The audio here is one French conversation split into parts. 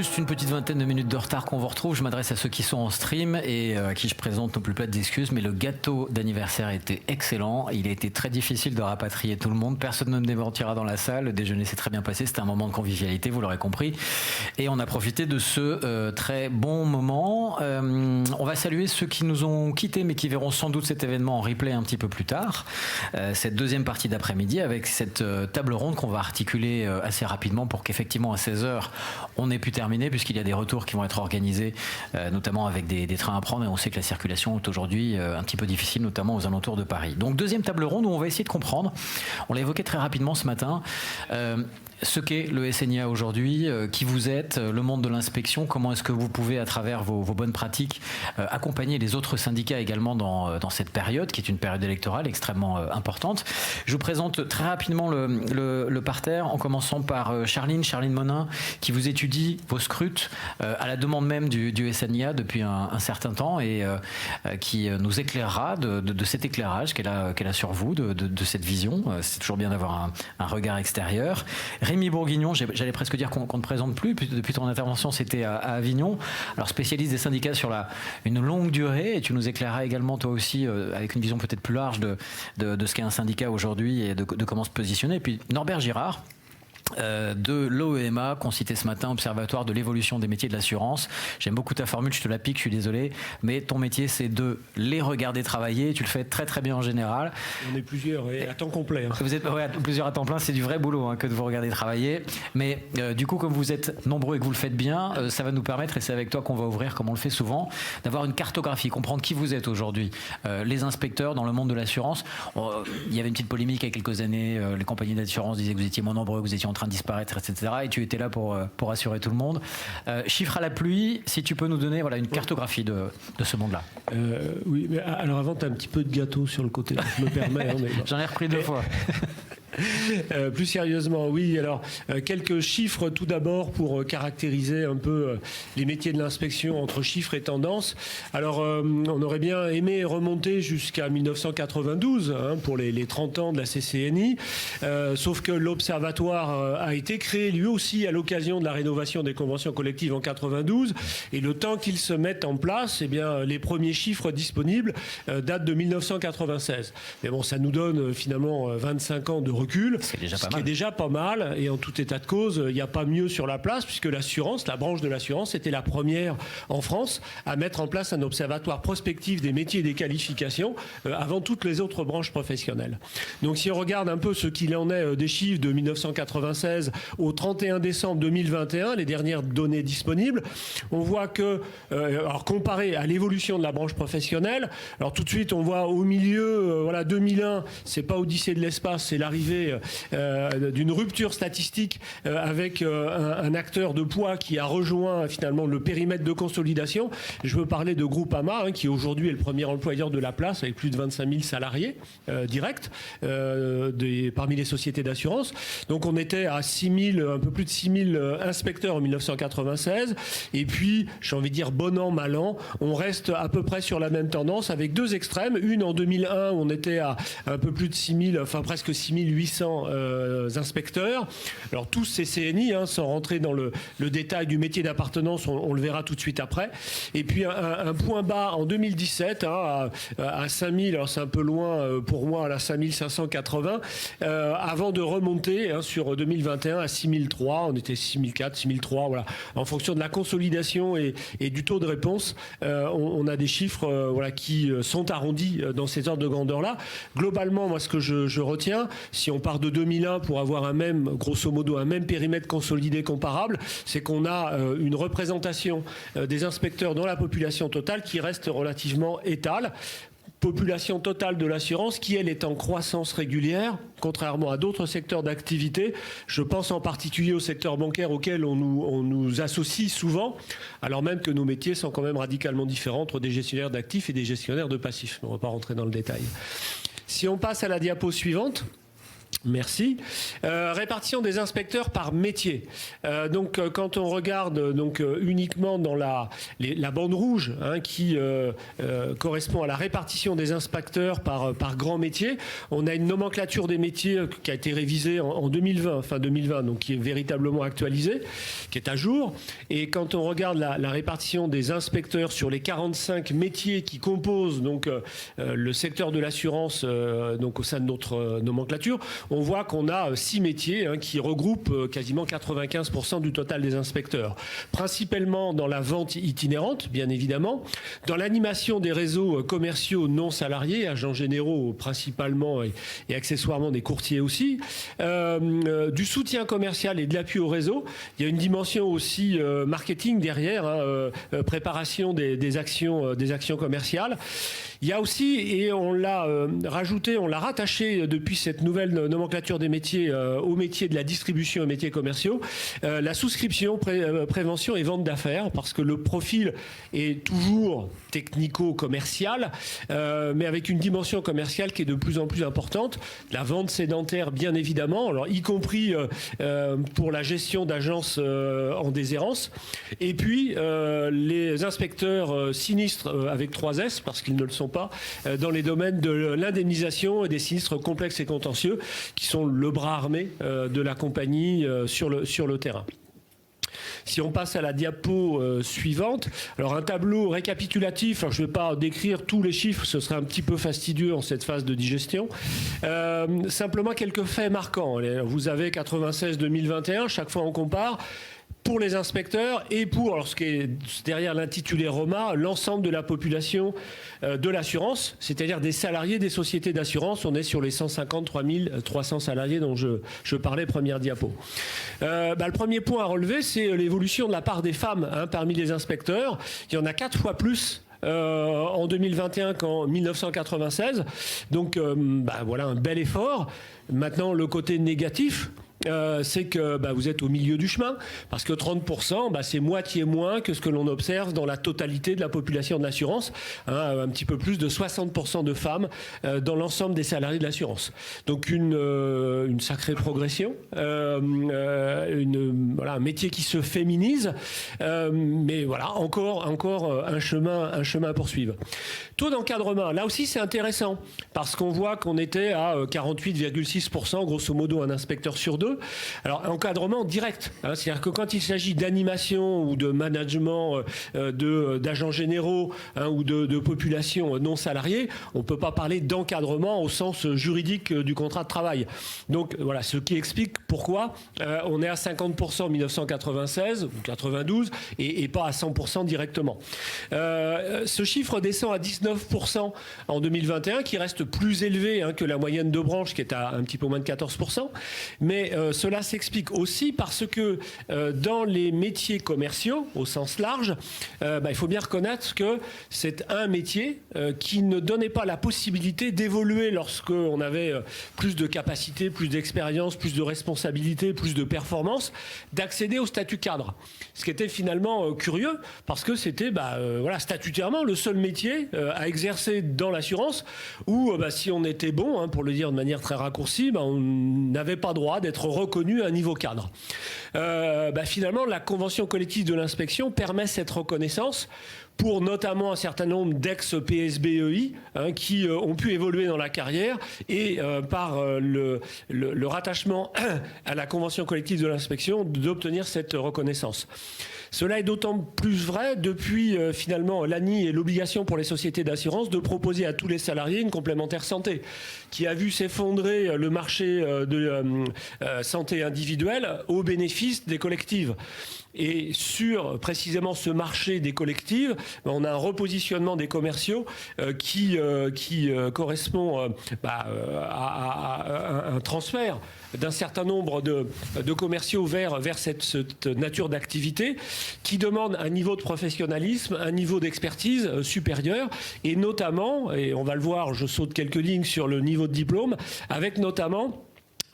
juste une petite vingtaine de minutes de retard qu'on vous retrouve. Je m'adresse à ceux qui sont en stream et à qui je présente nos plus plates excuses, mais le gâteau d'anniversaire était excellent. Il a été très difficile de rapatrier tout le monde. Personne ne me démentira dans la salle. Le déjeuner s'est très bien passé. C'était un moment de convivialité, vous l'aurez compris. Et on a profité de ce très bon moment. On va saluer ceux qui nous ont quittés, mais qui verront sans doute cet événement en replay un petit peu plus tard. Cette deuxième partie d'après-midi avec cette table ronde qu'on va articuler assez rapidement pour qu'effectivement à 16h, on ait pu terminer, puisqu'il y a des retours qui vont être organisés, notamment avec des trains à prendre, et on sait que la circulation est aujourd'hui un petit peu difficile, notamment aux alentours de Paris. Donc deuxième table ronde où on va essayer de comprendre, on l'a évoqué très rapidement ce matin, ce qu'est le SNIA aujourd'hui, qui vous êtes, le monde de l'inspection, comment est-ce que vous pouvez, à travers vos bonnes pratiques, accompagner les autres syndicats également dans cette période, qui est une période électorale extrêmement importante. Je vous présente très rapidement le parterre, en commençant par Charline Monin, qui vous étudie vos scrutes à la demande même du SNIA depuis un certain temps, et qui nous éclairera de cet éclairage qu'elle a sur vous, de cette vision. C'est toujours bien d'avoir un regard extérieur. Rémi Bourguignon, j'allais presque dire qu'on ne présente plus, depuis ton intervention c'était à Avignon, alors spécialiste des syndicats sur une longue durée, et tu nous éclaireras également toi aussi avec une vision peut-être plus large de ce qu'est un syndicat aujourd'hui et de comment se positionner. Et puis Norbert Girard, de l'OEMA, qu'on citait ce matin, Observatoire de l'évolution des métiers de l'assurance. J'aime beaucoup ta formule, je te la pique, je suis désolé, mais ton métier c'est de les regarder travailler, tu le fais très très bien en général. On est plusieurs, et à temps complet. Vous êtes plusieurs à temps plein, c'est du vrai boulot que de vous regarder travailler, mais du coup comme vous êtes nombreux et que vous le faites bien, ça va nous permettre, et c'est avec toi qu'on va ouvrir comme on le fait souvent, d'avoir une cartographie, comprendre qui vous êtes aujourd'hui. Les inspecteurs dans le monde de l'assurance, il y avait une petite polémique il y a quelques années, les compagnies d'assurance disaient que vous étiez moins nombreux, que vous étiez en train de disparaître, etc. Et tu étais là pour assurer tout le monde. Chiffre à la pluie, si tu peux nous donner une cartographie de ce monde-là. Oui, mais alors avant, tu as un petit peu de gâteau sur le côté, je me permets. J'en ai repris 2 fois. Plus sérieusement, oui. Alors, quelques chiffres tout d'abord pour caractériser un peu les métiers de l'inspection entre chiffres et tendances. Alors, on aurait bien aimé remonter jusqu'à 1992 pour les 30 ans de la CCNI, sauf que l'Observatoire a été créé lui aussi à l'occasion de la rénovation des conventions collectives en 92, et le temps qu'il se mette en place, eh bien, les premiers chiffres disponibles datent de 1996. Mais bon, ça nous donne finalement 25 ans de recul, ce qui est déjà pas mal, et en tout état de cause, il n'y a pas mieux sur la place, puisque l'assurance, la branche de l'assurance, était la première en France à mettre en place un observatoire prospectif des métiers et des qualifications avant toutes les autres branches professionnelles. Donc si on regarde un peu ce qu'il en est des chiffres de 1996 au 31 décembre 2021, les dernières données disponibles, on voit que, alors comparé à l'évolution de la branche professionnelle, alors tout de suite on voit au milieu, 2001, c'est pas Odyssée de l'espace, c'est l'arrivée d'une rupture statistique avec un acteur de poids qui a rejoint finalement le périmètre de consolidation. Je veux parler de Groupama, qui aujourd'hui est le premier employeur de la place avec plus de 25 000 salariés directs parmi les sociétés d'assurance. Donc on était à 6 000, un peu plus de 6 000 inspecteurs en 1996, et puis j'ai envie de dire bon an, mal an, on reste à peu près sur la même tendance avec 2 extrêmes. Une en 2001 où on était à un peu plus de 6 000, enfin presque 6 800 inspecteurs. Alors tous ces CNI, sans rentrer dans le détail du métier d'appartenance, on le verra tout de suite après. Et puis un point bas en 2017 à 5000, alors c'est un peu loin pour moi, à la 5580, avant de remonter sur 2021 à 6003, on était 6004, 6003, voilà. En fonction de la consolidation et du taux de réponse, on a des chiffres qui sont arrondis dans ces ordres de grandeur-là. Globalement, moi ce que je retiens, si on part de 2001 pour avoir grosso modo un même périmètre consolidé comparable, c'est qu'on a une représentation des inspecteurs dans la population totale qui reste relativement étale. Population totale de l'assurance qui, elle, est en croissance régulière, contrairement à d'autres secteurs d'activité. Je pense en particulier au secteur bancaire auquel on nous associe souvent, alors même que nos métiers sont quand même radicalement différents entre des gestionnaires d'actifs et des gestionnaires de passifs. On ne va pas rentrer dans le détail. Si on passe à la diapo suivante, Merci. Répartition des inspecteurs par métier. Donc, quand on regarde uniquement dans la bande rouge qui correspond à la répartition des inspecteurs par grand métier, on a une nomenclature des métiers qui a été révisée en 2020, fin 2020, donc qui est véritablement actualisée, qui est à jour. Et quand on regarde la répartition des inspecteurs sur les 45 métiers qui composent donc le secteur de l'assurance donc au sein de notre nomenclature, on voit qu'on a 6 métiers qui regroupent quasiment 95% du total des inspecteurs. Principalement dans la vente itinérante, bien évidemment, dans l'animation des réseaux commerciaux non salariés, agents généraux principalement et accessoirement des courtiers aussi, du soutien commercial et de l'appui au réseau. Il y a une dimension aussi marketing derrière, préparation des actions commerciales. Il y a aussi, et on l'a rajouté, on l'a rattaché depuis cette nouvelle nomenclature des métiers au métier de la distribution et métiers commerciaux, la souscription, prévention et vente d'affaires, parce que le profil est toujours technico-commercial, mais avec une dimension commerciale qui est de plus en plus importante. La vente sédentaire, bien évidemment, alors y compris pour la gestion d'agences en déshérence, et puis les inspecteurs sinistres avec 3 S, parce qu'ils ne le sont pas, dans les domaines de l'indemnisation et des sinistres complexes et contentieux, qui sont le bras armé de la compagnie sur le terrain. Si on passe à la diapo suivante, alors un tableau récapitulatif, alors je ne vais pas décrire tous les chiffres, ce serait un petit peu fastidieux en cette phase de digestion. Simplement quelques faits marquants. Vous avez 96-2021, chaque fois on compare. Pour les inspecteurs et pour, alors ce qui est derrière l'intitulé Roma, l'ensemble de la population de l'assurance, c'est-à-dire des salariés des sociétés d'assurance. On est sur les 153 300 salariés dont je parlais première diapo. Le premier point à relever, c'est l'évolution de la part des femmes parmi les inspecteurs. Il y en a 4 fois plus en 2021 qu'en 1996. Donc voilà un bel effort. Maintenant, le côté négatif, c'est que vous êtes au milieu du chemin, parce que 30%, c'est moitié moins que ce que l'on observe dans la totalité de la population de l'assurance, un petit peu plus de 60% de femmes dans l'ensemble des salariés de l'assurance. Donc une sacrée progression, un métier qui se féminise, mais voilà, encore un chemin à poursuivre. Taux d'encadrement, là aussi c'est intéressant, parce qu'on voit qu'on était à 48,6%, grosso modo un inspecteur sur 2. Alors, encadrement direct, c'est-à-dire que quand il s'agit d'animation ou de management d'agents généraux ou de populations non salariées, on ne peut pas parler d'encadrement au sens juridique du contrat de travail. Donc voilà, ce qui explique pourquoi on est à 50% en 1996 ou 92 et pas à 100% directement. Ce chiffre descend à 19% en 2021, qui reste plus élevé que la moyenne de branche, qui est à un petit peu moins de 14%. Mais cela s'explique aussi parce que dans les métiers commerciaux, au sens large, il faut bien reconnaître que c'est un métier qui ne donnait pas la possibilité d'évoluer lorsqu'on avait plus de capacité, plus d'expérience, plus de responsabilité, plus de performance, d'accéder au statut cadre. Ce qui était finalement curieux, parce que c'était statutairement le seul métier à exercer dans l'assurance où si on était bon, pour le dire de manière très raccourcie, on n'avait pas droit d'être reconnu à un niveau cadre. Finalement, la convention collective de l'inspection permet cette reconnaissance pour notamment un certain nombre d'ex-PSBEI qui ont pu évoluer dans la carrière et par le rattachement à la convention collective de l'inspection d'obtenir cette reconnaissance. Cela est d'autant plus vrai depuis finalement l'ANI et l'obligation pour les sociétés d'assurance de proposer à tous les salariés une complémentaire santé, qui a vu s'effondrer le marché de santé individuelle au bénéfice des collectives. Et sur précisément ce marché des collectives, on a un repositionnement des commerciaux qui correspond à un transfert d'un certain nombre de commerciaux vers cette nature d'activité qui demande un niveau de professionnalisme, un niveau d'expertise supérieur et notamment, et on va le voir, je saute quelques lignes sur le niveau de diplôme, avec notamment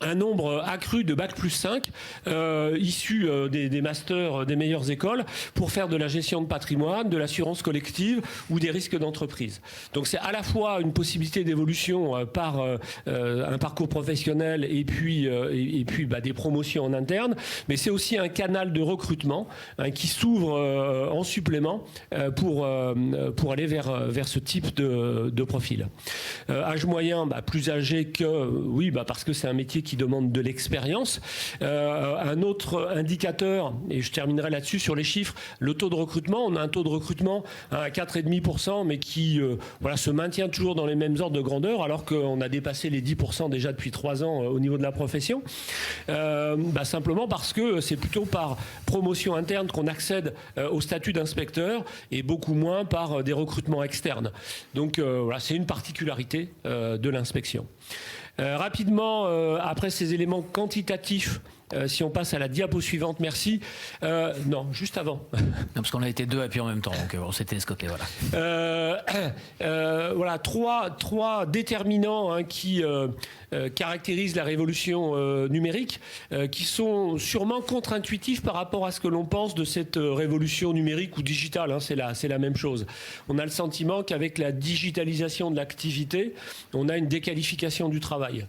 un nombre accru de Bac+5 issus des masters des meilleures écoles pour faire de la gestion de patrimoine, de l'assurance collective ou des risques d'entreprise. Donc c'est à la fois une possibilité d'évolution par un parcours professionnel et puis des promotions en interne, mais c'est aussi un canal de recrutement qui s'ouvre en supplément pour aller vers ce type de profil. Âge moyen, plus âgé que... Oui, parce que c'est un métier qui demande de l'expérience. Un autre indicateur, et je terminerai là-dessus sur les chiffres, le taux de recrutement. On a un taux de recrutement à 4,5%, mais qui se maintient toujours dans les mêmes ordres de grandeur, alors qu'on a dépassé les 10% déjà depuis 3 ans au niveau de la profession. Simplement parce que c'est plutôt par promotion interne qu'on accède au statut d'inspecteur et beaucoup moins par des recrutements externes. Donc c'est une particularité de l'inspection. Rapidement, après ces éléments quantitatifs, si on passe à la diapo suivante, merci. Non, juste avant. Non, parce qu'on a été 2 appuis en même temps, donc on s'est télescopé, voilà. Trois déterminants qui caractérisent la révolution numérique, qui sont sûrement contre-intuitifs par rapport à ce que l'on pense de cette révolution numérique ou digitale. C'est la même chose. On a le sentiment qu'avec la digitalisation de l'activité, on a une déqualification du travail.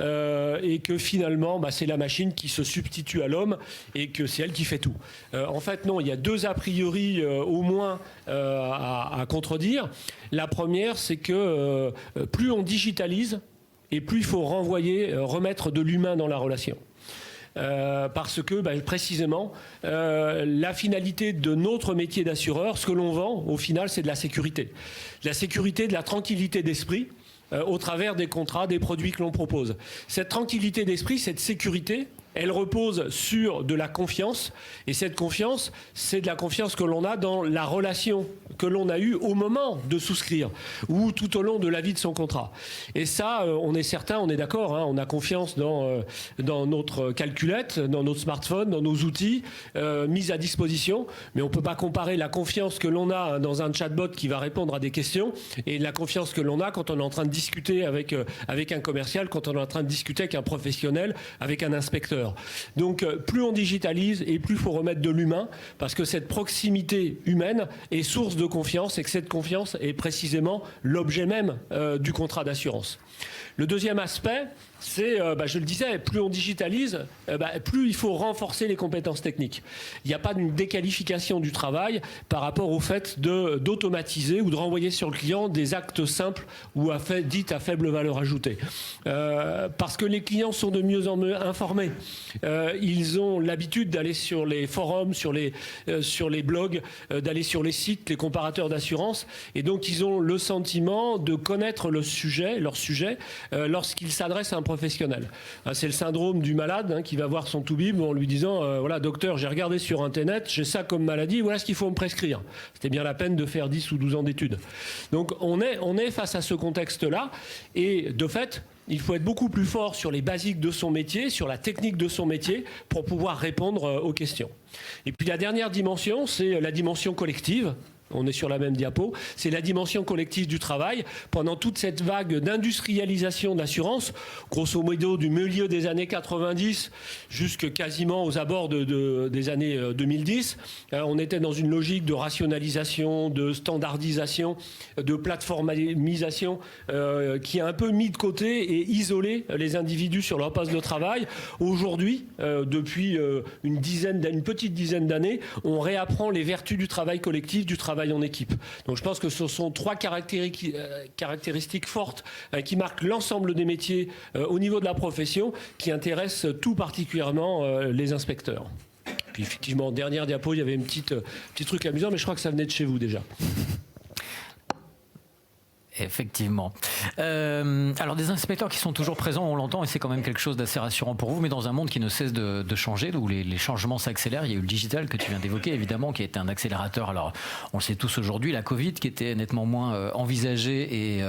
Et que finalement, c'est la machine qui se substitue à l'homme et que c'est elle qui fait tout. En fait, non, il y a 2 a priori au moins à contredire. La première, c'est que plus on digitalise et plus il faut remettre de l'humain dans la relation. Parce que précisément la finalité de notre métier d'assureur, ce que l'on vend au final, c'est de la sécurité, de la tranquillité d'esprit au travers des contrats, des produits que l'on propose. Cette tranquillité d'esprit, cette sécurité, elle repose sur de la confiance, et cette confiance, c'est de la confiance que l'on a dans la relation que l'on a eue au moment de souscrire, ou tout au long de la vie de son contrat. Et ça, on est certain, on est d'accord, on a confiance dans notre calculette, dans notre smartphone, dans nos outils mis à disposition, mais on ne peut pas comparer la confiance que l'on a dans un chatbot qui va répondre à des questions, et la confiance que l'on a quand on est en train de discuter avec un commercial, quand on est en train de discuter avec un professionnel, avec un inspecteur. Donc plus on digitalise et plus il faut remettre de l'humain, parce que cette proximité humaine est source de confiance et que cette confiance est précisément l'objet même du contrat d'assurance. Le deuxième aspect, c'est, je le disais, plus on digitalise, plus il faut renforcer les compétences techniques. Il n'y a pas d'une déqualification du travail par rapport au fait d'automatiser ou de renvoyer sur le client des actes simples ou dits à faible valeur ajoutée. Parce que les clients sont de mieux en mieux informés. Ils ont l'habitude d'aller sur les forums, sur les blogs, d'aller sur les sites, les comparateurs d'assurance, et donc ils ont le sentiment de connaître leur sujet, lorsqu'ils s'adressent à un professionnel. C'est le syndrome du malade qui va voir son toubib en lui disant voilà docteur, j'ai regardé sur internet, j'ai ça comme maladie, voilà ce qu'il faut me prescrire. C'était bien la peine de faire 10 ou 12 ans d'études. Donc on est face à ce contexte-là, et de fait il faut être beaucoup plus fort sur les basiques de son métier, sur la technique de son métier, pour pouvoir répondre aux questions. Et puis la dernière dimension, c'est la dimension collective. On est sur la même diapo, c'est la dimension collective du travail. Pendant toute cette vague d'industrialisation de l'assurance, grosso modo du milieu des années 90 jusqu'à quasiment aux abords des années 2010, on était dans une logique de rationalisation, de standardisation, de plateformisation qui a un peu mis de côté et isolé les individus sur leur poste de travail. Aujourd'hui, depuis une petite dizaine d'années, on réapprend les vertus du travail collectif, du travail en équipe. Donc je pense que ce sont 3 caractéristiques fortes qui marquent l'ensemble des métiers au niveau de la profession, qui intéressent tout particulièrement les inspecteurs. Puis effectivement, dernière diapo, il y avait un petit truc amusant, mais je crois que ça venait de chez vous déjà. Effectivement. Alors des inspecteurs qui sont toujours présents, on l'entend, et c'est quand même quelque chose d'assez rassurant pour vous, mais dans un monde qui ne cesse de changer, où les changements s'accélèrent. Il y a eu le digital que tu viens d'évoquer, évidemment, qui a été un accélérateur. Alors on le sait tous aujourd'hui, la Covid qui était nettement moins envisagée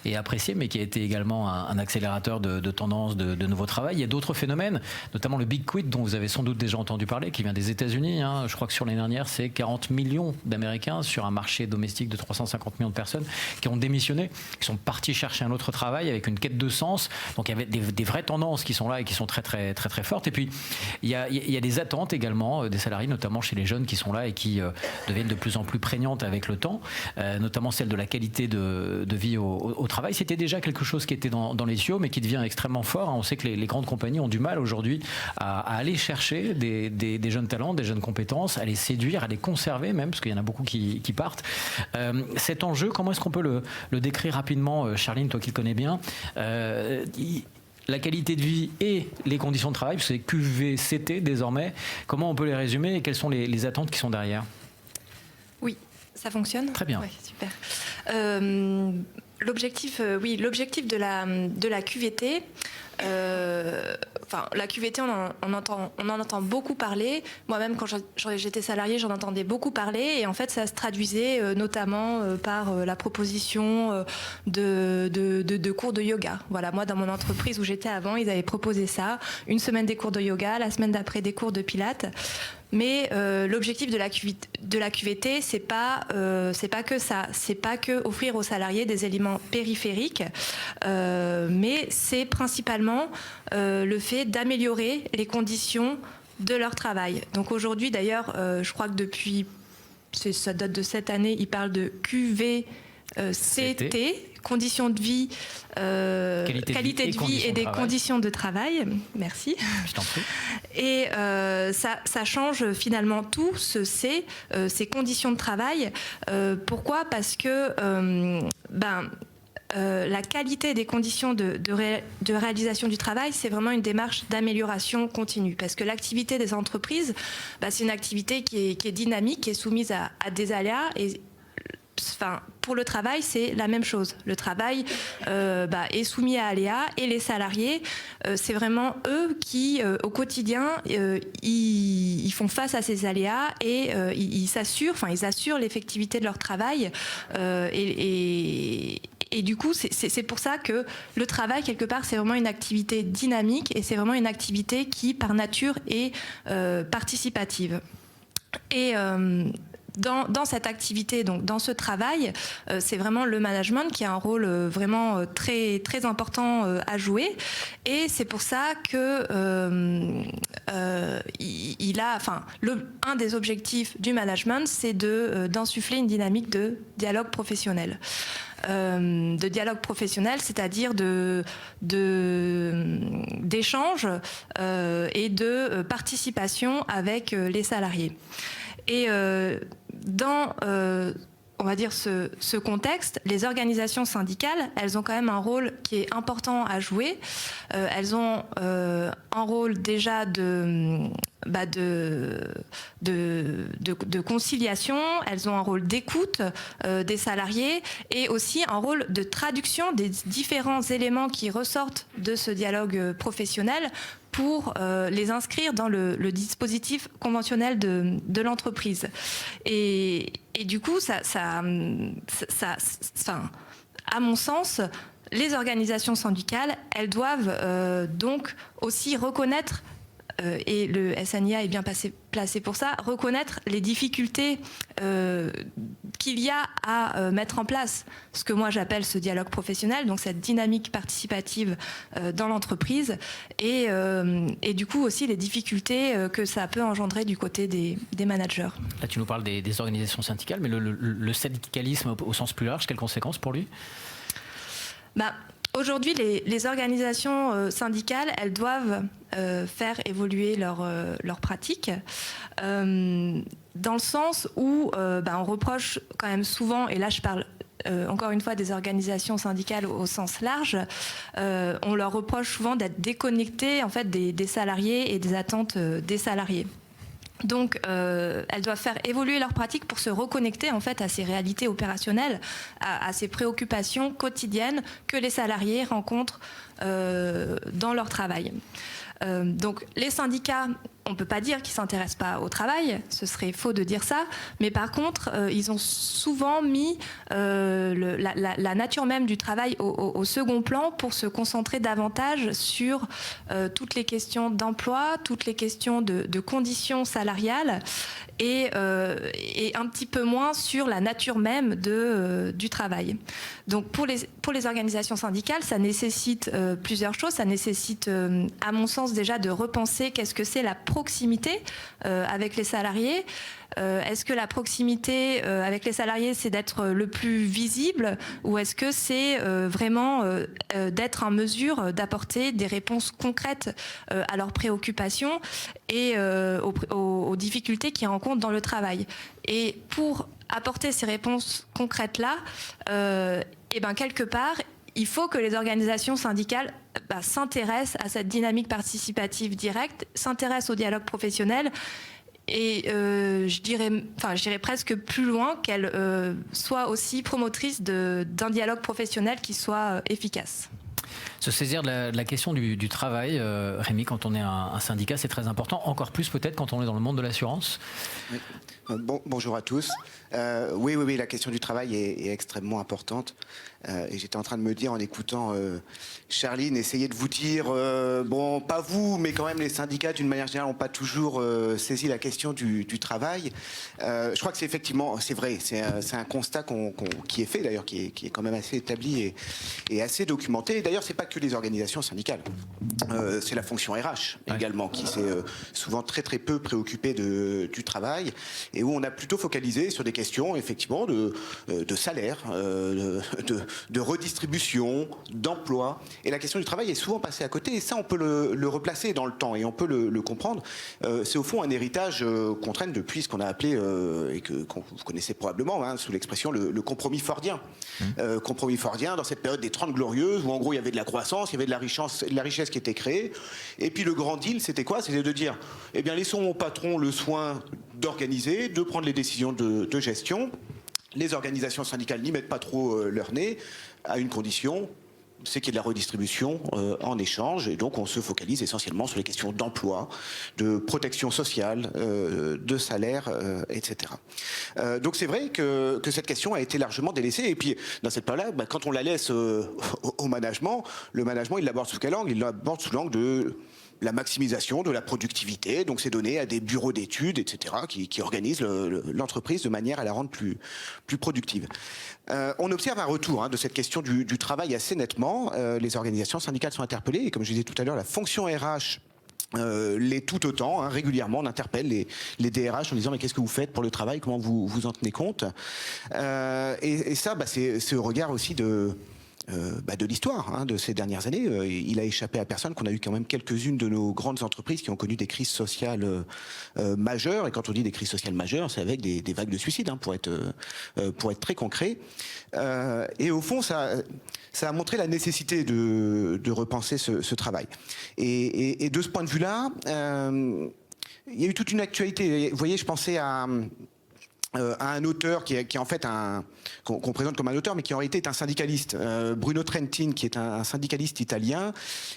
et appréciée, mais qui a été également un accélérateur de tendance, de nouveau travail. Il y a d'autres phénomènes, notamment le Big Quit, dont vous avez sans doute déjà entendu parler, qui vient des États-Unis. Je crois que sur l'année dernière, c'est 40 millions d'Américains sur un marché domestique de 350 millions de personnes qui ont démissionné, qui sont partis partis chercher un autre travail avec une quête de sens. Donc il y avait des vraies tendances qui sont là et qui sont très très très très fortes. Et puis il y a des attentes également des salariés, notamment chez les jeunes qui sont là et qui deviennent de plus en plus prégnantes avec le temps, notamment celle de la qualité de vie au travail. C'était déjà quelque chose qui était dans les tuyaux, mais qui devient extrêmement fort. On sait que les grandes compagnies ont du mal aujourd'hui à aller chercher des jeunes talents, des jeunes compétences, à les séduire, à les conserver même, parce qu'il y en a beaucoup qui partent. Cet enjeu, comment est-ce qu'on peut le décrire rapidement, Charline, toi qui le connais bien, la qualité de vie et les conditions de travail, c'est QVCT désormais, comment on peut les résumer et quelles sont les attentes qui sont derrière? Oui, ça fonctionne. Très bien. Ouais, super. L'objectif de la QVT, la QVT, on en entend beaucoup parler. Moi-même, quand j'étais salariée, j'en entendais beaucoup parler. Et en fait, ça se traduisait notamment par la proposition de cours de yoga. Voilà, moi, dans mon entreprise où j'étais avant, ils avaient proposé ça. Une semaine des cours de yoga, la semaine d'après des cours de pilates. Mais l'objectif de la QVT, c'est pas que ça, c'est pas que offrir aux salariés des éléments périphériques, mais c'est principalement le fait d'améliorer les conditions de leur travail. Donc aujourd'hui, d'ailleurs, je crois que ça date de cette année, ils parlent de QVCT, conditions de vie, qualité de vie et des conditions de travail. Merci. Je t'en prie. Et ça change finalement tout, ces conditions de travail. Pourquoi ? Parce que la qualité des conditions de réalisation du travail, c'est vraiment une démarche d'amélioration continue. Parce que l'activité des entreprises, c'est une activité qui est dynamique, qui est soumise à des aléas. Et pour le travail, c'est la même chose. Le travail est soumis à aléas et les salariés, c'est vraiment eux qui, au quotidien, ils font face à ces aléas et ils assurent l'effectivité de leur travail. Et du coup, c'est pour ça que le travail, quelque part, c'est vraiment une activité dynamique et c'est vraiment une activité qui, par nature, est participative. Et dans cette activité, donc dans ce travail, c'est vraiment le management qui a un rôle vraiment très, très important à jouer. Et c'est pour ça que un des objectifs du management, c'est d'insuffler une dynamique de dialogue professionnel. C'est-à-dire d'échange et de participation avec les salariés. Et dans, on va dire, ce contexte, les organisations syndicales, elles ont quand même un rôle qui est important à jouer. Elles ont un rôle déjà de conciliation, elles ont un rôle d'écoute des salariés et aussi un rôle de traduction des différents éléments qui ressortent de ce dialogue professionnel pour les inscrire dans le dispositif conventionnel de l'entreprise. Et du coup, à mon sens, les organisations syndicales, elles doivent donc aussi reconnaître, et le SNIA est bien placé pour ça, reconnaître les difficultés qu'il y a à mettre en place ce que moi j'appelle ce dialogue professionnel, donc cette dynamique participative dans l'entreprise, et du coup aussi les difficultés que ça peut engendrer du côté des managers. Là tu nous parles des organisations syndicales, mais le syndicalisme au sens plus large, quelles conséquences pour lui ? Aujourd'hui, les organisations syndicales, elles doivent faire évoluer leurs pratiques dans le sens où on reproche quand même souvent, et là je parle encore une fois des organisations syndicales au sens large, on leur reproche souvent d'être déconnectées en fait, des salariés et des attentes des salariés. Donc, elles doivent faire évoluer leurs pratiques pour se reconnecter en fait à ces réalités opérationnelles, à ces préoccupations quotidiennes que les salariés rencontrent dans leur travail. Donc, les syndicats on ne peut pas dire qu'ils ne s'intéressent pas au travail, ce serait faux de dire ça, mais par contre, ils ont souvent mis la nature même du travail au second plan pour se concentrer davantage sur toutes les questions d'emploi, toutes les questions de conditions salariales et un petit peu moins sur la nature même du travail. Donc pour les organisations syndicales, ça nécessite plusieurs choses. Ça nécessite, à mon sens, déjà de repenser qu'est-ce que c'est la proximité avec les salariés. Est-ce que la proximité avec les salariés, c'est d'être le plus visible, ou est-ce que c'est vraiment d'être en mesure d'apporter des réponses concrètes à leurs préoccupations et aux difficultés qu'ils rencontrent dans le travail? Et pour apporter ces réponses concrètes-là, quelque part, il faut que les organisations syndicales s'intéressent à cette dynamique participative directe, s'intéressent au dialogue professionnel. Et je dirais presque plus loin, qu'elle soit aussi promotrice d'un dialogue professionnel qui soit efficace. Se saisir de la question du travail, Rémi, quand on est un syndicat, c'est très important, encore plus peut-être quand on est dans le monde de l'assurance. Oui. Bonjour à tous. Oui, la question du travail est extrêmement importante. Et j'étais en train de me dire, en écoutant Charline, essayer de vous dire, pas vous, mais quand même les syndicats d'une manière générale n'ont pas toujours saisi la question du travail. Je crois que c'est vrai, c'est un constat qui est fait d'ailleurs, qui est quand même assez établi et assez documenté. D'ailleurs, c'est pas que les organisations syndicales, c'est la fonction RH également, qui s'est souvent très très peu préoccupée du travail, et où on a plutôt focalisé sur des questions effectivement de salaire, de redistribution, d'emploi, et la question du travail est souvent passée à côté, et ça on peut le replacer dans le temps et on peut le comprendre. C'est au fond un héritage qu'on traîne depuis ce qu'on a appelé, et que vous connaissez probablement, sous l'expression le compromis fordien. Compromis fordien dans cette période des 30 glorieuses, où en gros il y avait de la croissance, il y avait de la richesse qui était créée, et puis le grand deal c'était quoi? C'était de dire, laissons au patron le soin d'organiser, de prendre les décisions de gestion. Les organisations syndicales n'y mettent pas trop leur nez, à une condition, c'est qu'il y ait de la redistribution en échange, et donc on se focalise essentiellement sur les questions d'emploi, de protection sociale, de salaire, etc. Donc c'est vrai que cette question a été largement délaissée, et puis dans cette période-là, quand on la laisse au management, le management il l'aborde sous quel angle? Il l'aborde sous l'angle de la maximisation de la productivité, donc c'est donné à des bureaux d'études, etc., qui organisent l'entreprise de manière à la rendre plus productive. On observe un retour de cette question du travail assez nettement. Les organisations syndicales sont interpellées, et comme je disais tout à l'heure, la fonction RH l'est tout autant. Régulièrement, on interpelle les DRH en disant mais qu'est-ce que vous faites pour le travail, comment vous en tenez compte, et ça, c'est au regard aussi de l'histoire de ces dernières années. Il a échappé à personne qu'on a eu quand même quelques-unes de nos grandes entreprises qui ont connu des crises sociales majeures, et quand on dit des crises sociales majeures, c'est avec des vagues de suicides, pour être très concret. Et au fond, ça a montré la nécessité de repenser ce travail. Et de ce point de vue-là, il y a eu toute une actualité. Vous voyez, je pensais à un auteur qui est en fait qu'on présente comme un auteur, mais qui en réalité est un syndicaliste, Bruno Trentin, qui est un syndicaliste italien,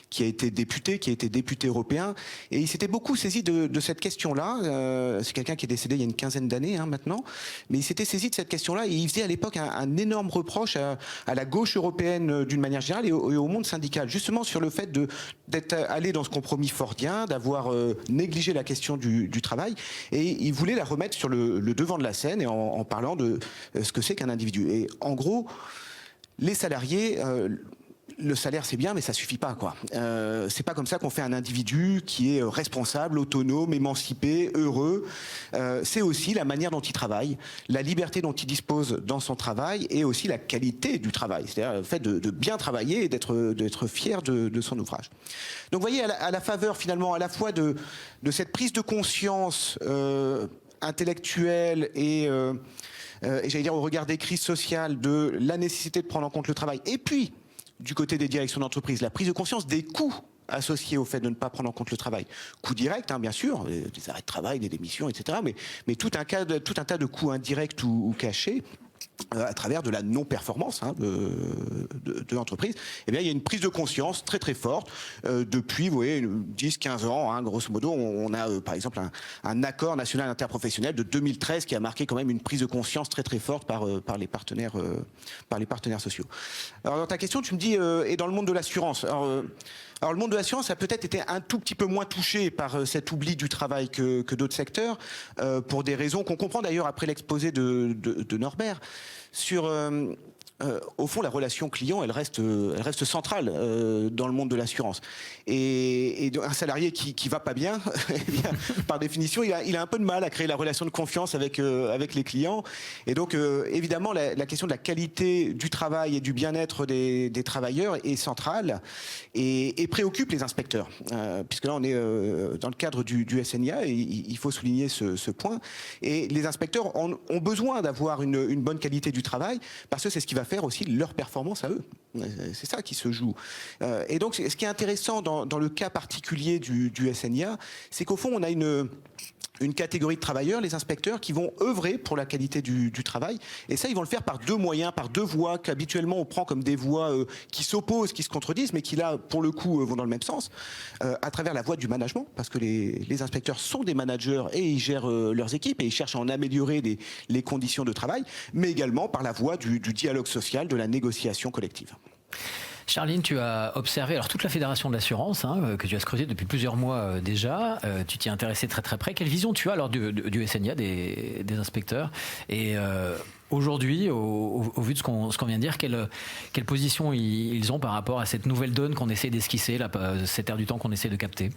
qui a été député européen, et il s'était beaucoup saisi de cette question-là. C'est quelqu'un qui est décédé il y a une quinzaine d'années maintenant, mais il s'était saisi de cette question-là, et il faisait à l'époque un énorme reproche à la gauche européenne d'une manière générale, et au monde syndical, justement sur le fait d'être allé dans ce compromis fordien, d'avoir négligé la question du travail, et il voulait la remettre sur le devant de la scène, et en parlant de ce que c'est qu'un individu. Et en gros, les salariés, le salaire c'est bien, mais ça suffit pas, quoi. C'est pas comme ça qu'on fait un individu qui est responsable, autonome, émancipé, heureux. C'est aussi la manière dont il travaille, la liberté dont il dispose dans son travail, et aussi la qualité du travail, c'est-à-dire le fait de bien travailler et d'être fier de son ouvrage. Donc vous voyez, à la faveur finalement à la fois de cette prise de conscience intellectuelle et j'allais dire au regard des crises sociales, de la nécessité de prendre en compte le travail, et puis du côté des directions d'entreprise, la prise de conscience des coûts associés au fait de ne pas prendre en compte le travail. Coûts directs, bien sûr, des arrêts de travail, des démissions, etc., mais tout un tas de coûts indirects ou cachés. à travers de la non-performance de l'entreprise, eh bien, il y a une prise de conscience très très forte depuis, vous voyez, 10-15 ans, grosso modo. On a par exemple un accord national interprofessionnel de 2013 qui a marqué quand même une prise de conscience très très forte par les partenaires sociaux. Alors dans ta question, tu me dis, et dans le monde de l'assurance, alors le monde de l'assurance a peut-être été un tout petit peu moins touché par cet oubli du travail que d'autres secteurs, pour des raisons qu'on comprend d'ailleurs après l'exposé de Norbert. Au fond, la relation client, elle reste centrale dans le monde de l'assurance. Et un salarié qui va pas bien, eh bien, par définition, il a un peu de mal à créer la relation de confiance avec les clients. Et donc, évidemment, la question de la qualité du travail et du bien-être des travailleurs est centrale et préoccupe les inspecteurs. Puisque là, on est dans le cadre du SNIA, et il faut souligner ce point. Et les inspecteurs ont besoin d'avoir une bonne qualité du travail, parce que c'est ce qui va faire aussi leur performance à eux. C'est ça qui se joue. Et donc, ce qui est intéressant dans le cas particulier du SNIA, c'est qu'au fond, on a une catégorie de travailleurs, les inspecteurs, qui vont œuvrer pour la qualité du travail. Et ça, ils vont le faire par deux moyens, par deux voies qu'habituellement on prend comme des voies qui s'opposent, qui se contredisent, mais qui là, pour le coup, vont dans le même sens. À travers la voie du management, parce que les inspecteurs sont des managers et ils gèrent leurs équipes et ils cherchent à en améliorer les conditions de travail, mais également par la voie du dialogue social, de la négociation collective. Charline, tu as observé alors toute la fédération de l'assurance que tu as scruté depuis plusieurs mois déjà. Tu t'y es intéressé très très près. Quelle vision tu as alors du SNIA, des inspecteurs? Et aujourd'hui, au vu de ce qu'on vient de dire, quelle position ils ont par rapport à cette nouvelle donne qu'on essaie d'esquisser, là, cet air du temps qu'on essaie de capter?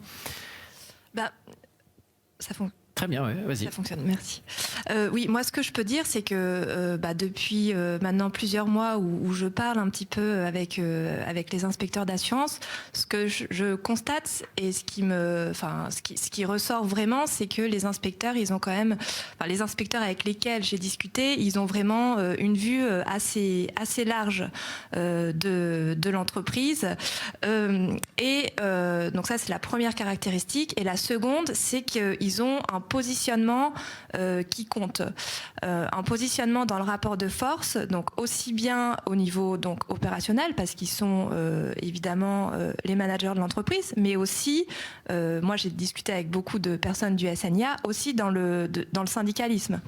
Ça fonctionne. Très bien, ouais, vas-y. Ça fonctionne, merci. Oui, moi, ce que je peux dire, c'est que depuis maintenant plusieurs mois où je parle un petit peu avec les inspecteurs d'assurance, ce que je constate et ce qui ressort vraiment, c'est que les inspecteurs, ils ont quand même, les inspecteurs avec lesquels j'ai discuté, ils ont vraiment une vue assez large de l'entreprise. Donc ça, c'est la première caractéristique. Et la seconde, c'est qu'ils ont un positionnement qui compte. Un positionnement dans le rapport de force, donc aussi bien au niveau donc opérationnel, parce qu'ils sont évidemment les managers de l'entreprise, mais aussi, moi j'ai discuté avec beaucoup de personnes du SNIA, aussi dans le syndicalisme.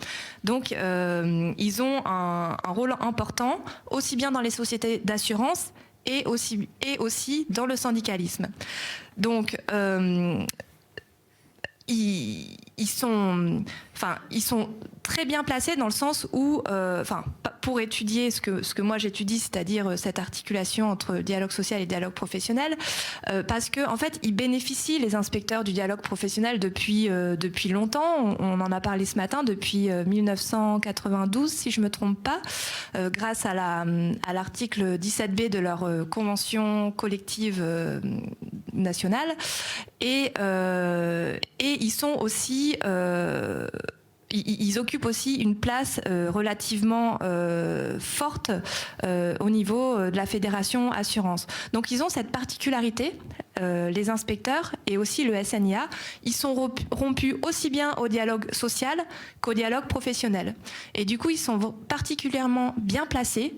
Donc ils ont un rôle important, aussi bien dans les sociétés d'assurance et aussi dans le syndicalisme. Donc ils sont très bien placés dans le sens où, pour étudier ce que moi j'étudie, c'est-à-dire cette articulation entre dialogue social et dialogue professionnel, parce que en fait, ils bénéficient, les inspecteurs, du dialogue professionnel depuis longtemps. On en a parlé ce matin, depuis 1992, si je me trompe pas, grâce à l'article 17B de leur convention collective nationale, et ils sont aussi ils occupent aussi une place relativement forte au niveau de la fédération assurance. Donc ils ont cette particularité, les inspecteurs et aussi le SNIA, ils sont rompus aussi bien au dialogue social qu'au dialogue professionnel. Et du coup, ils sont particulièrement bien placés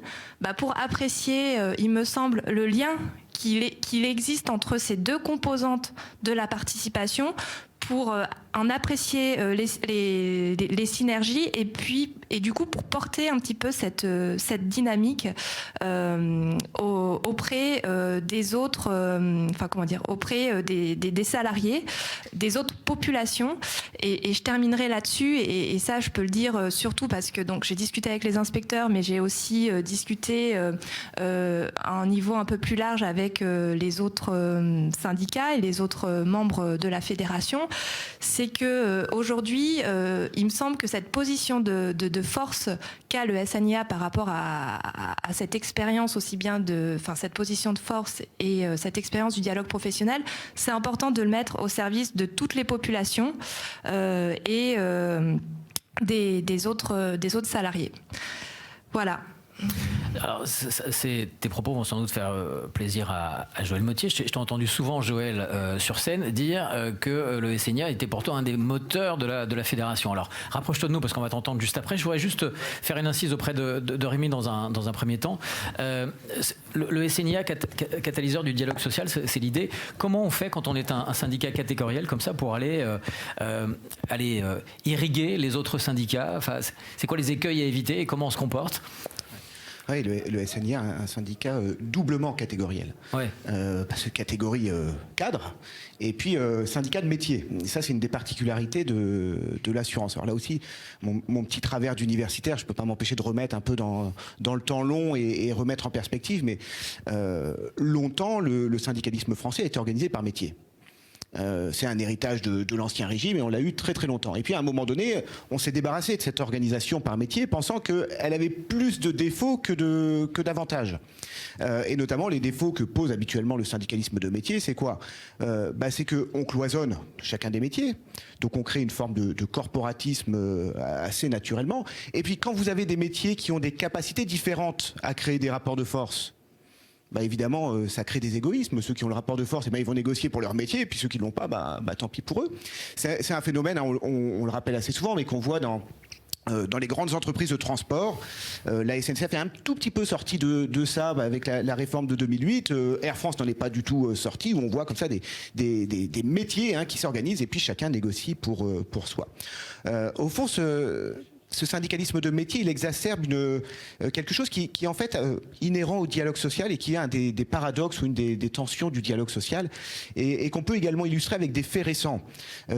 pour apprécier, il me semble, le lien qu'il existe entre ces deux composantes de la participation pour en apprécier les synergies et du coup pour porter un petit peu cette dynamique auprès des autres, auprès des salariés, des autres populations. Et je terminerai là-dessus, et ça je peux le dire surtout parce que donc j'ai discuté avec les inspecteurs, mais j'ai aussi discuté à un niveau un peu plus large avec les autres syndicats et les autres membres de la fédération. C'est que aujourd'hui, il me semble que cette position de force qu'a le SNIA par rapport à cette expérience aussi bien cette position de force et cette expérience du dialogue professionnel, c'est important de le mettre au service de toutes les populations et des autres salariés. Voilà. Alors, tes propos vont sans doute faire plaisir à Joël Mottier. Je t'ai entendu souvent, Joël, sur scène, dire que le SNIA était pourtant un des moteurs de la fédération. Alors, rapproche-toi de nous parce qu'on va t'entendre juste après. Je voudrais juste faire une incise auprès de Rémi dans un premier temps. Le SNIA, catalyseur du dialogue social, c'est l'idée. Comment on fait quand on est un syndicat catégoriel comme ça pour aller irriguer les autres syndicats? Enfin, c'est quoi les écueils à éviter et comment on se comporte? Oui, le SNIA, un syndicat doublement catégoriel. Ouais. Parce que catégorie cadre, et puis syndicat de métier. Et ça, c'est une des particularités de l'assurance. Alors là aussi, mon petit travers d'universitaire, je ne peux pas m'empêcher de remettre un peu dans le temps long et remettre en perspective, mais longtemps, le syndicalisme français a été organisé par métier. C'est un héritage de l'ancien régime et on l'a eu très très longtemps. Et puis à un moment donné, on s'est débarrassé de cette organisation par métier pensant qu'elle avait plus de défauts que d'avantages. Et notamment les défauts que pose habituellement le syndicalisme de métier, c'est quoi? C'est qu'on cloisonne chacun des métiers, donc on crée une forme de corporatisme assez naturellement. Et puis quand vous avez des métiers qui ont des capacités différentes à créer des rapports de force, évidemment, ça crée des égoïsmes. Ceux qui ont le rapport de force, ils vont négocier pour leur métier, et puis ceux qui ne l'ont pas, tant pis pour eux. C'est un phénomène, on le rappelle assez souvent, mais qu'on voit dans les grandes entreprises de transport. La SNCF est un tout petit peu sortie de ça avec la réforme de 2008. Air France n'en est pas du tout sortie, où on voit comme ça des métiers qui s'organisent, et puis chacun négocie pour soi. Au fond, ce syndicalisme de métier, il exacerbe quelque chose qui est en fait inhérent au dialogue social et qui est un des paradoxes ou une des tensions du dialogue social et qu'on peut également illustrer avec des faits récents.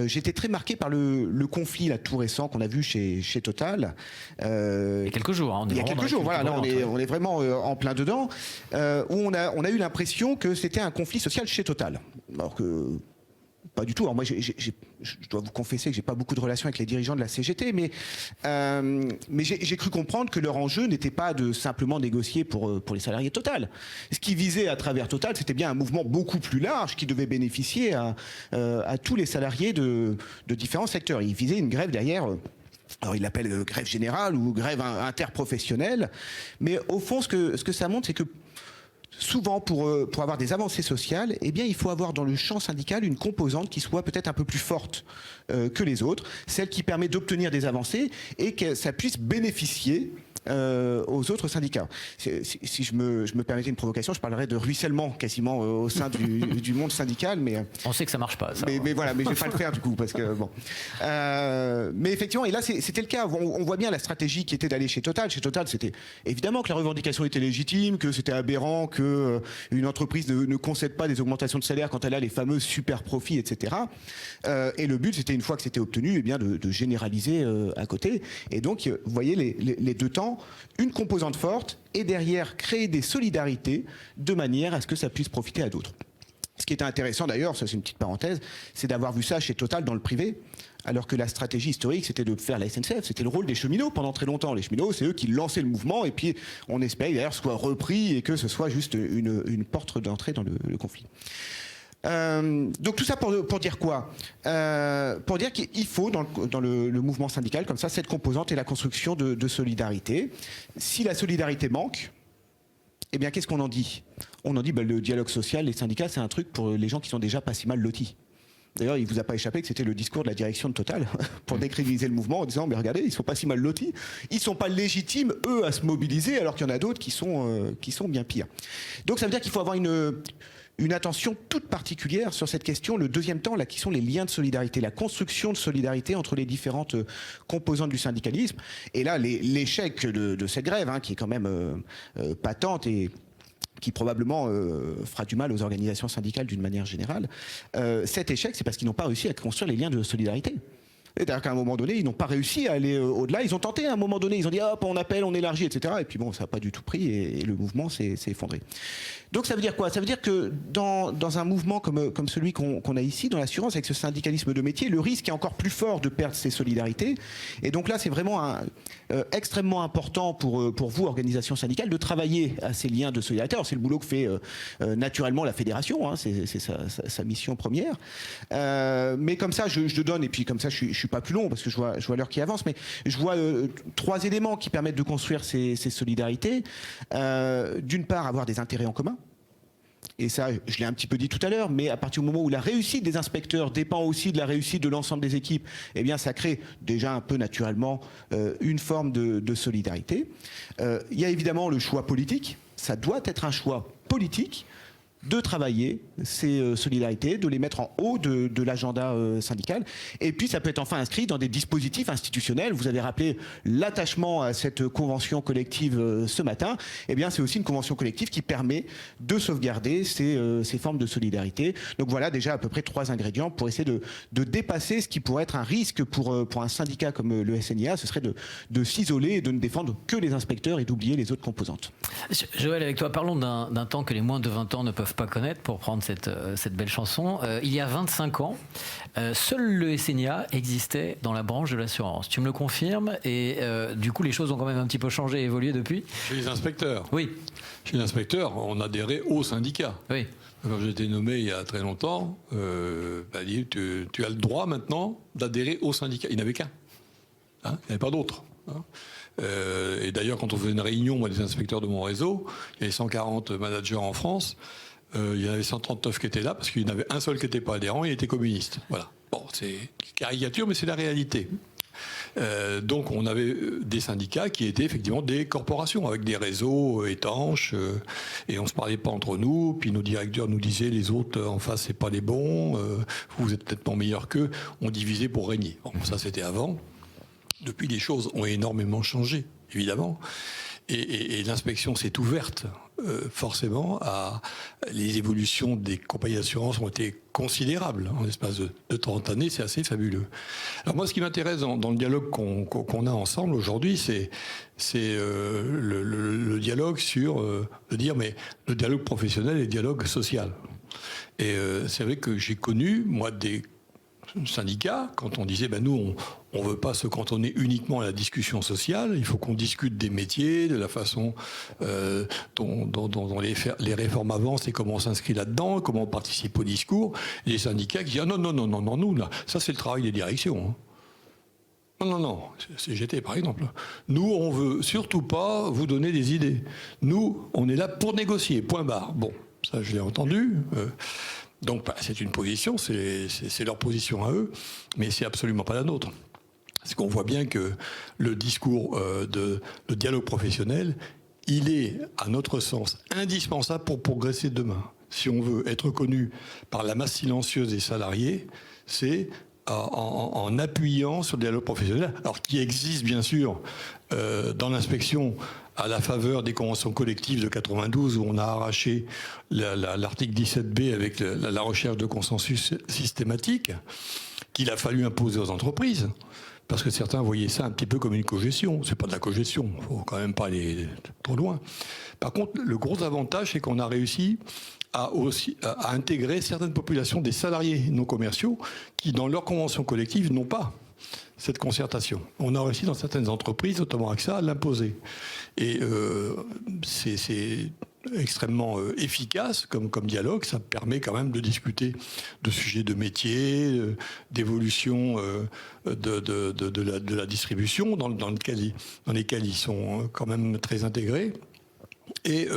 J'ai été très marqué par le conflit tout récent qu'on a vu chez Total. Il y a quelques jours. Il y a quelques jours, voilà, là on est vraiment en plein dedans, où on a eu l'impression que c'était un conflit social chez Total. Alors que pas du tout. Alors moi, je dois vous confesser que j'ai pas beaucoup de relations avec les dirigeants de la CGT, mais j'ai cru comprendre que leur enjeu n'était pas de simplement négocier pour les salariés Total. Ce qui visait à travers Total, c'était bien un mouvement beaucoup plus large qui devait bénéficier à tous les salariés de différents secteurs. Il visait une grève derrière. Alors il l'appelle grève générale ou grève interprofessionnelle, mais au fond, ce que ça montre, c'est que souvent, pour avoir des avancées sociales, il faut avoir dans le champ syndical une composante qui soit peut-être un peu plus forte que les autres, celle qui permet d'obtenir des avancées et que ça puisse bénéficier aux autres syndicats. Si je me permettais une provocation, je parlerais de ruissellement quasiment au sein du monde syndical, mais on sait que ça marche pas. Mais voilà, mais je vais pas le faire du coup parce que bon. Mais effectivement, et là c'était le cas. On voit bien la stratégie qui était d'aller chez Total. Chez Total, c'était évidemment que la revendication était légitime, que c'était aberrant, que une entreprise ne concède pas des augmentations de salaire quand elle a les fameux super profits, etc. Et le but, c'était une fois que c'était obtenu, de généraliser à côté. Et donc, vous voyez les deux temps. Une composante forte et derrière créer des solidarités de manière à ce que ça puisse profiter à d'autres. Ce qui était intéressant d'ailleurs, ça c'est une petite parenthèse, c'est d'avoir vu ça chez Total dans le privé, alors que la stratégie historique c'était de faire la SNCF, c'était le rôle des cheminots pendant très longtemps. Les cheminots, c'est eux qui lançaient le mouvement et puis on espérait d'ailleurs soit repris et que ce soit juste une porte d'entrée dans le conflit. Donc tout ça pour dire quoi? Pour dire qu'il faut dans le mouvement syndical comme ça cette composante et la construction de solidarité. Si la solidarité manque, qu'est-ce qu'on en dit? On en dit le dialogue social, les syndicats, c'est un truc pour les gens qui sont déjà pas si mal lotis. D'ailleurs, il ne vous a pas échappé que c'était le discours de la direction de Total pour décrédibiliser le mouvement en disant mais regardez, ils sont pas si mal lotis, ils sont pas légitimes eux à se mobiliser alors qu'il y en a d'autres qui sont bien pires. Donc ça veut dire qu'il faut avoir une attention toute particulière sur cette question. Le deuxième temps, là, qui sont les liens de solidarité, la construction de solidarité entre les différentes composantes du syndicalisme. Et là, l'échec de cette grève, qui est quand même patente et qui probablement fera du mal aux organisations syndicales d'une manière générale. Cet échec, c'est parce qu'ils n'ont pas réussi à construire les liens de solidarité. C'est-à-dire qu'à un moment donné, ils n'ont pas réussi à aller au-delà. Ils ont tenté à un moment donné, ils ont dit hop, on appelle, on élargit, etc. Et puis bon, ça n'a pas du tout pris et le mouvement s'est effondré. Donc ça veut dire quoi? Ça veut dire que dans un mouvement comme celui qu'on a ici, dans l'assurance, avec ce syndicalisme de métier, le risque est encore plus fort de perdre ses solidarités. Et donc là, c'est vraiment extrêmement important pour vous, organisation syndicale, de travailler à ces liens de solidarité. Alors c'est le boulot que fait naturellement la fédération, c'est sa mission première. Mais comme ça, je donne, et puis comme ça, je suis suis pas plus long parce que je vois l'heure qui avance, mais je vois 3 éléments qui permettent de construire ces solidarités. D'une part, avoir des intérêts en commun. Et ça, je l'ai un petit peu dit tout à l'heure, mais à partir du moment où la réussite des inspecteurs dépend aussi de la réussite de l'ensemble des équipes, eh bien, ça crée déjà un peu naturellement une forme de solidarité. Il y a évidemment le choix politique. Ça doit être un choix politique de travailler ces solidarités, de les mettre en haut de l'agenda syndical. Et puis, ça peut être enfin inscrit dans des dispositifs institutionnels. Vous avez rappelé l'attachement à cette convention collective ce matin. Eh bien, c'est aussi une convention collective qui permet de sauvegarder ces formes de solidarité. Donc voilà déjà à peu près 3 ingrédients pour essayer de dépasser ce qui pourrait être un risque pour un syndicat comme le SNIA. Ce serait de s'isoler et de ne défendre que les inspecteurs et d'oublier les autres composantes. Joël, avec toi, parlons d'un temps que les moins de 20 ans ne peuvent pas connaître, pour prendre cette belle chanson. Il y a 25 ans, seul le SNIA existait dans la branche de l'assurance. Tu me le confirmes? Et du coup, les choses ont quand même un petit peu changé et évolué depuis. Chez les inspecteurs. Oui. Chez les inspecteurs, on adhérait au syndicat. Oui. Quand j'ai été nommé il y a très longtemps, tu as le droit maintenant d'adhérer au syndicat. Il n'y en avait qu'un. Il n'y en avait pas d'autre. Et d'ailleurs, quand on faisait une réunion, moi, des inspecteurs de mon réseau, il y avait 140 managers en France. Il y en avait 139 qui étaient là, parce qu'il y en avait un seul qui n'était pas adhérent, il était communiste. Voilà. Bon, c'est caricature, mais c'est la réalité. Donc on avait des syndicats qui étaient effectivement des corporations, avec des réseaux étanches, et on ne se parlait pas entre nous, puis nos directeurs nous disaient les autres en face, c'est pas les bons, vous êtes peut-être pas meilleurs qu'eux, on divisait pour régner. Bon, ça c'était avant. Depuis, les choses ont énormément changé, évidemment. Et l'inspection s'est ouverte forcément à... Les évolutions des compagnies d'assurance ont été considérables en l'espace de 30 années, c'est assez fabuleux. Alors moi, ce qui m'intéresse dans le dialogue qu'on a ensemble aujourd'hui, c'est le dialogue sur... de dire, mais le dialogue professionnel et le dialogue social. Et c'est vrai que j'ai connu, moi, des syndicats, quand on disait nous on veut pas se cantonner uniquement à la discussion sociale, il faut qu'on discute des métiers, de la façon dont les réformes avancent et comment on s'inscrit là-dedans, comment on participe au discours. Et les syndicats qui disent non, nous là, ça c'est le travail des directions. Non, CGT par exemple. Nous, on veut surtout pas vous donner des idées. Nous, on est là pour négocier, point barre. Bon, ça je l'ai entendu. Donc c'est une position, c'est leur position à eux, mais c'est absolument pas la nôtre. Parce qu'on voit bien que le discours le dialogue professionnel, il est, à notre sens, indispensable pour progresser demain. Si on veut être connu par la masse silencieuse des salariés, c'est en appuyant sur le dialogue professionnel, alors qui existe bien sûr dans l'inspection à la faveur des conventions collectives de 92 où on a arraché l'article 17B avec la recherche de consensus systématique qu'il a fallu imposer aux entreprises parce que certains voyaient ça un petit peu comme une cogestion. C'est pas de la cogestion, il faut quand même pas aller trop loin. Par contre, le gros avantage, c'est qu'on a réussi à intégrer certaines populations des salariés non commerciaux qui, dans leur convention collective, n'ont pas cette concertation. On a réussi dans certaines entreprises, notamment AXA, à l'imposer. Et c'est extrêmement efficace comme dialogue. Ça permet quand même de discuter de sujets de métier, d'évolution de la distribution, dans lesquels ils sont quand même très intégrés. Et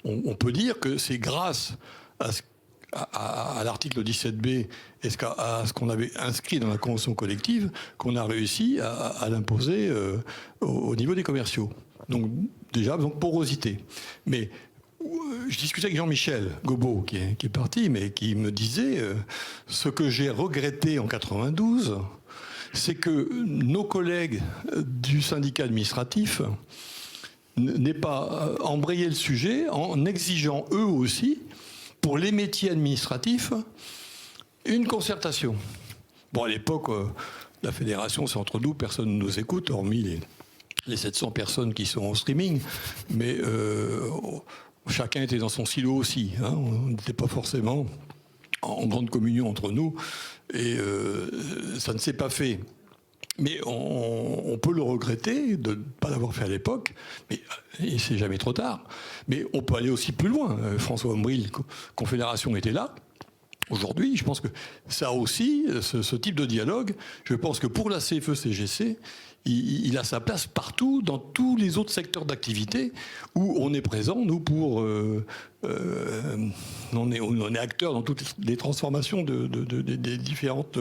on peut dire que c'est grâce à l'article 17B et à ce qu'on avait inscrit dans la convention collective qu'on a réussi à l'imposer au niveau des commerciaux. Donc déjà, porosité. Mais je discutais avec Jean-Michel Gobeau, qui est parti, mais qui me disait ce que j'ai regretté en 92, c'est que nos collègues du syndicat administratif n'aient pas embrayé le sujet en exigeant eux aussi, pour les métiers administratifs, une concertation. Bon, à l'époque, la fédération, c'est entre nous, personne ne nous écoute, hormis les 700 personnes qui sont en streaming, mais chacun était dans son silo aussi. On n'était pas forcément en grande communion entre nous, et ça ne s'est pas fait. Mais on peut le regretter de ne pas l'avoir fait à l'époque, mais c'est jamais trop tard. Mais on peut aller aussi plus loin. François Ombril, Confédération, était là. Aujourd'hui, je pense que ça aussi, ce type de dialogue, je pense que pour la CFE-CGC, il a sa place partout, dans tous les autres secteurs d'activité où on est présent, nous, on est acteur dans toutes les transformations des différentes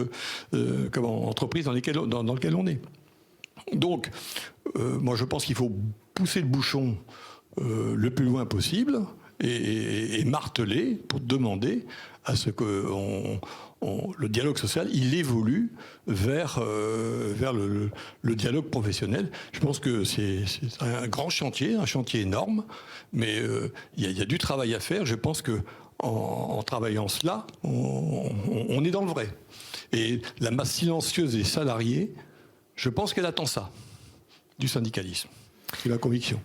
entreprises dans lesquelles on est. Donc, moi, je pense qu'il faut pousser le bouchon le plus loin possible et marteler pour demander à ce que le dialogue social, il évolue vers le dialogue professionnel. Je pense que c'est un grand chantier, un chantier énorme, mais il y a du travail à faire. Je pense que en travaillant cela, on est dans le vrai. Et la masse silencieuse des salariés, je pense qu'elle attend ça, du syndicalisme. C'est ma conviction.